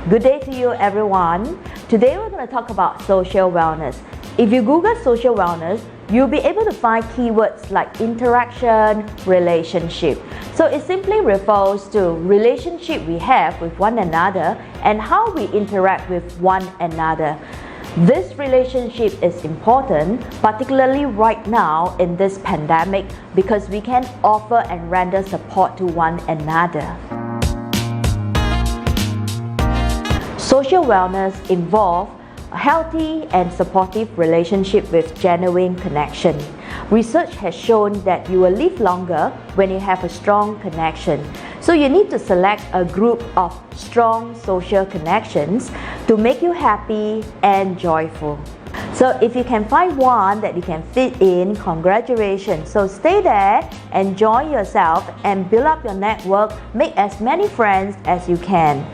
Good day to you everyone. Today we're going to talk about social wellness. If you Google social wellness, you'll be able to find keywords like interaction, relationship. So it simply refers to relationship we have with one another and how we interact with one another. This relationship is important, particularly right now in this pandemic, because we can offer and render support to one another. Social wellness involves a healthy and supportive relationship with genuine connection. Research has shown that you will live longer when you have a strong connection. So you need to select a group of strong social connections to make you happy and joyful. So if you can find one that you can fit in, congratulations. So stay there, enjoy yourself and build up your network, make as many friends as you can.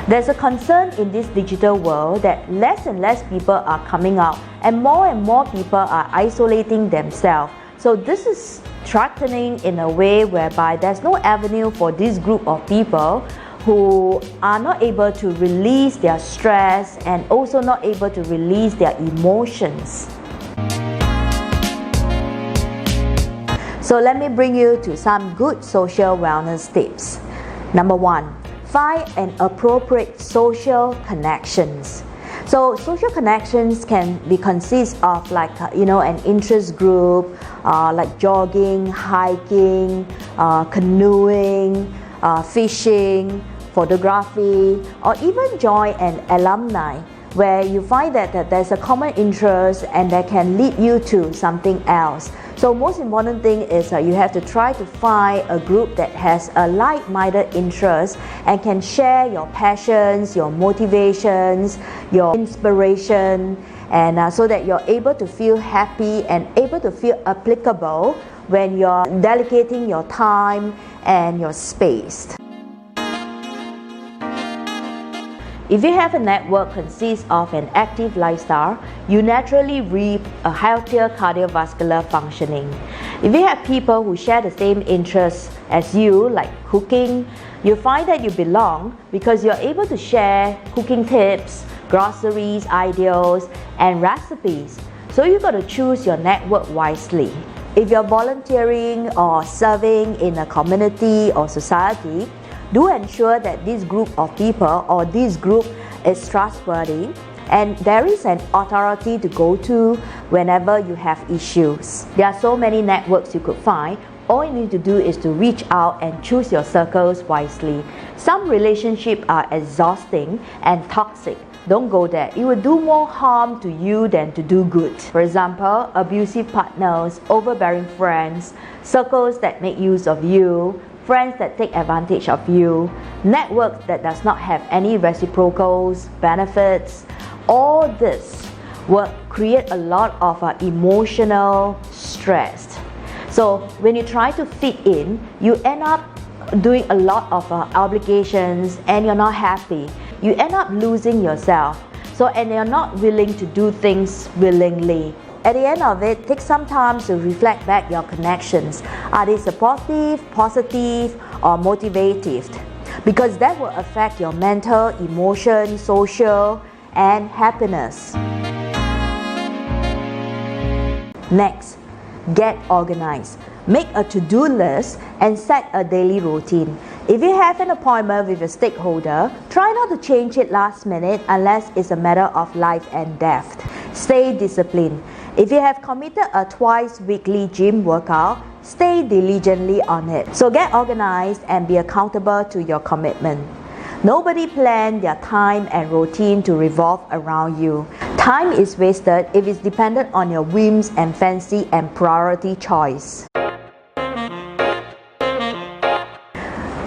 There's a concern in this digital world that less and less people are coming out and more people are isolating themselves. So this is threatening in a way whereby there's no avenue for this group of people who are not able to release their stress and also not able to release their emotions. So let me bring you to some good social wellness tips. Number one, find an appropriate social connections. So social connections can be consist of an interest group, like jogging, hiking, canoeing, fishing, photography, or even join an alumni where you find that there's a common interest and that can lead you to something else. So most important thing is you have to try to find a group that has a like-minded interest and can share your passions, your motivations, your inspiration, and so that you're able to feel happy and able to feel applicable when you're dedicating your time and your space. If you have a network consists of an active lifestyle, you naturally reap a healthier cardiovascular functioning. If you have people who share the same interests as you, like cooking, you find that you belong because you're able to share cooking tips, groceries, ideas, and recipes. So you got to choose your network wisely. If you're volunteering or serving in a community or society, do ensure that this group of people or this group is trustworthy and there is an authority to go to whenever you have issues. There are so many networks you could find. All you need to do is to reach out and choose your circles wisely. Some relationships are exhausting and toxic. Don't go there. It will do more harm to you than to do good. For example, abusive partners, overbearing friends, circles that make use of you, friends that take advantage of you, networks that does not have any reciprocal benefits. All this will create a lot of emotional stress. So when you try to fit in, you end up doing a lot of obligations and you're not happy. You end up losing yourself. And you're not willing to do things willingly. At the end of it, take some time to reflect back your connections. Are they supportive, positive, or motivative? Because that will affect your mental, emotion, social, and happiness. Next, get organized. Make a to-do list and set a daily routine. If you have an appointment with a stakeholder, try not to change it last minute unless it's a matter of life and death. Stay disciplined. If you have committed a twice weekly gym workout, stay diligently on it. So get organized and be accountable to your commitment. Nobody planned their time and routine to revolve around you. Time is wasted if it's dependent on your whims and fancy and priority choice.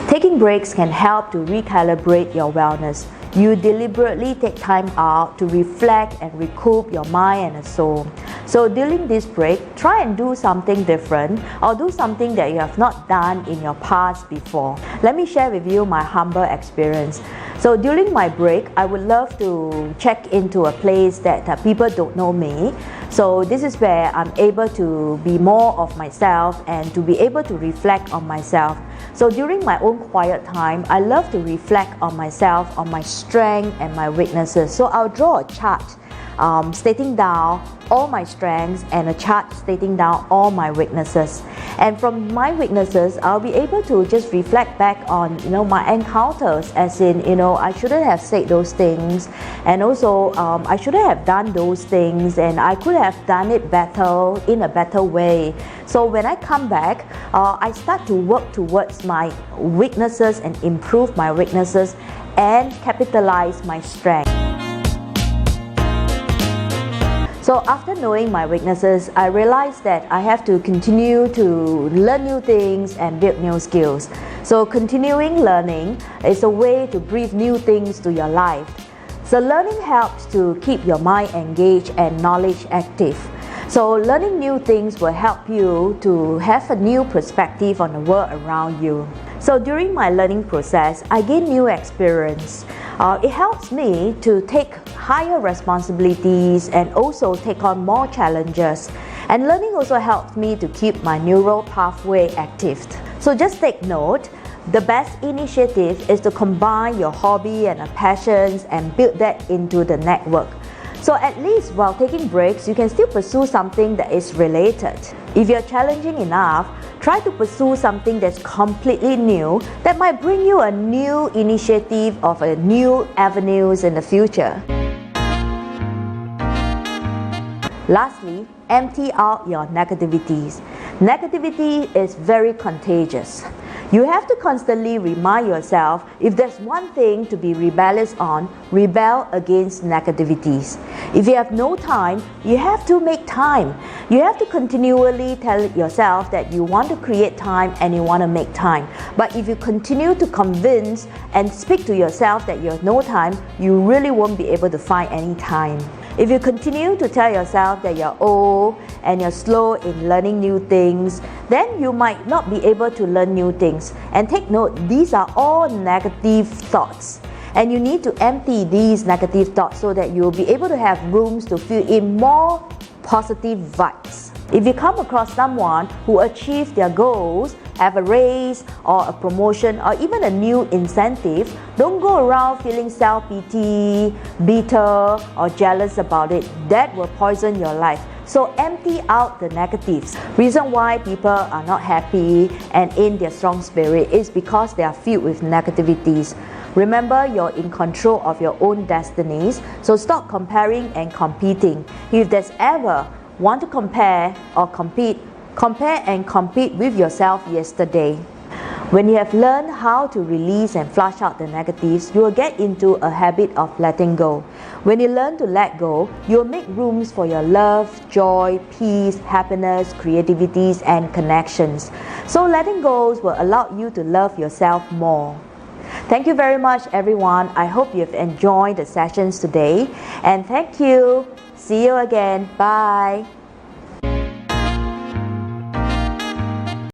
Taking breaks can help to recalibrate your wellness. You deliberately take time out to reflect and recoup your mind and soul. So during this break, try and do something different or do something that you have not done in your past before. Let me share with you my humble experience. So during my break, I would love to check into a place that people don't know me. So this is where I'm able to be more of myself and to be able to reflect on myself. So during my own quiet time, I love to reflect on myself, on my strengths and my weaknesses. So I'll draw a chart stating down all my strengths and a chart stating down all my weaknesses. And from my weaknesses, I'll be able to just reflect back on my encounters, as in I shouldn't have said those things, and also I shouldn't have done those things, and I could have done it better in a better way. So when I come back, I start to work towards my weaknesses and improve my weaknesses and capitalize my strength. So after knowing my weaknesses, I realized that I have to continue to learn new things and build new skills. So continuing learning is a way to breathe new things to your life. So learning helps to keep your mind engaged and knowledge active. So learning new things will help you to have a new perspective on the world around you. So during my learning process, I gain new experience. It helps me to take higher responsibilities and also take on more challenges. And learning also helps me to keep my neural pathway active. So just take note, the best initiative is to combine your hobby and passions and build that into the network. So at least while taking breaks, you can still pursue something that is related. If you're challenging enough, try to pursue something that's completely new that might bring you a new initiative of a new avenues in the future. Lastly, empty out your negativities. Negativity is very contagious. You have to constantly remind yourself, if there's one thing to be rebellious on, rebel against negativities. If you have no time, you have to make time. You have to continually tell yourself that you want to create time and you want to make time. But if you continue to convince and speak to yourself that you have no time, you really won't be able to find any time. If you continue to tell yourself that you're old and you're slow in learning new things, then you might not be able to learn new things. And take note, these are all negative thoughts. And you need to empty these negative thoughts so that you'll be able to have rooms to fill in more positive vibes. If you come across someone who achieved their goals, have a raise or a promotion or even a new incentive, don't go around feeling self-pity, bitter or jealous about it. That will poison your life. So empty out the negatives. Reason why people are not happy and in their strong spirit is because they are filled with negativities. Remember, you're in control of your own destinies, so stop comparing and competing. If there's ever want to compare or compete, compare and compete with yourself yesterday. When you have learned how to release and flush out the negatives, you will get into a habit of letting go. When you learn to let go, you will make rooms for your love, joy, peace, happiness, creativity, and connections. So letting go will allow you to love yourself more. Thank you very much, everyone. I hope you've enjoyed the sessions today. And thank you. See you again. Bye.